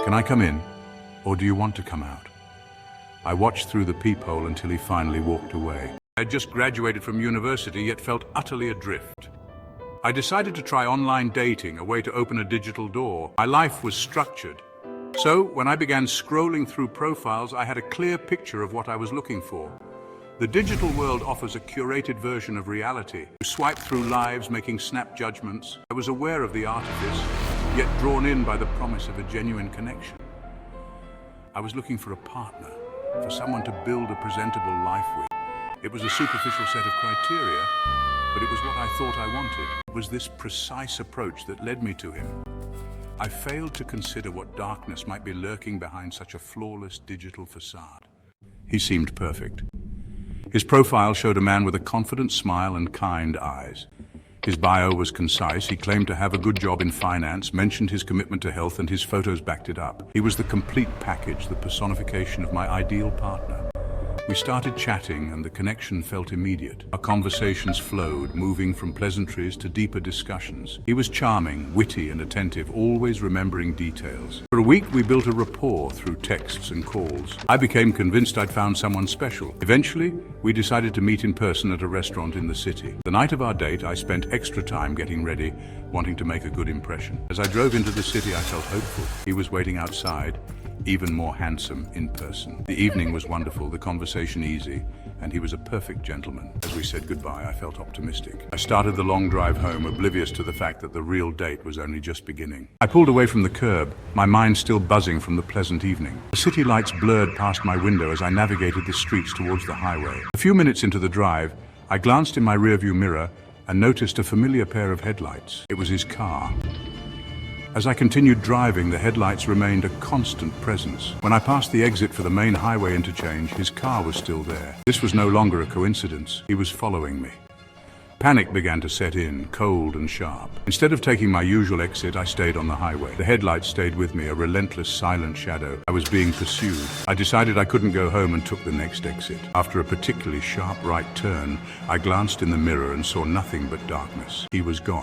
"Can I come in, or do you want to come out?" I watched through the peephole until he finally walked away. I had just graduated from university, yet felt utterly adrift. I decided to try online dating, a way to open a digital door. My life was structured. So, when I began scrolling through profiles, I had a clear picture of what I was looking for. The digital world offers a curated version of reality. You swipe through lives, making snap judgments. I was aware of the artifice, yet drawn in by the promise of a genuine connection. I was looking for a partner, for someone to build a presentable life with. It was a superficial set of criteria, but it was what I thought I wanted. It was this precise approach that led me to him. I failed to consider what darkness might be lurking behind such a flawless digital facade. He seemed perfect. His profile showed a man with a confident smile and kind eyes. His bio was concise. He claimed to have a good job in finance, mentioned his commitment to health, and his photos backed it up. He was the complete package, the personification of my ideal partner. We started chatting, and the connection felt immediate. Our conversations flowed, moving from pleasantries to deeper discussions. He was charming, witty, and attentive, always remembering details. For a week, we built a rapport through texts and calls. I became convinced I'd found someone special. Eventually, we decided to meet in person at a restaurant in the city. The night of our date, I spent extra time getting ready, wanting to make a good impression. As I drove into the city, I felt hopeful. He was waiting outside, even more handsome in person. The evening was wonderful, the conversation easy, and he was a perfect gentleman. As we said goodbye, I felt optimistic. I started the long drive home, oblivious to the fact that the real date was only just beginning. I pulled away from the curb, my mind still buzzing from the pleasant evening. The city lights blurred past my window as I navigated the streets towards the highway. A few minutes into the drive, I glanced in my rearview mirror and noticed a familiar pair of headlights. It was his car. As I continued driving, the headlights remained a constant presence. When I passed the exit for the main highway interchange, his car was still there. This was no longer a coincidence. He was following me. Panic began to set in, cold and sharp. Instead of taking my usual exit, I stayed on the highway. The headlights stayed with me, a relentless, silent shadow. I was being pursued. I decided I couldn't go home and took the next exit. After a particularly sharp right turn, I glanced in the mirror and saw nothing but darkness. He was gone.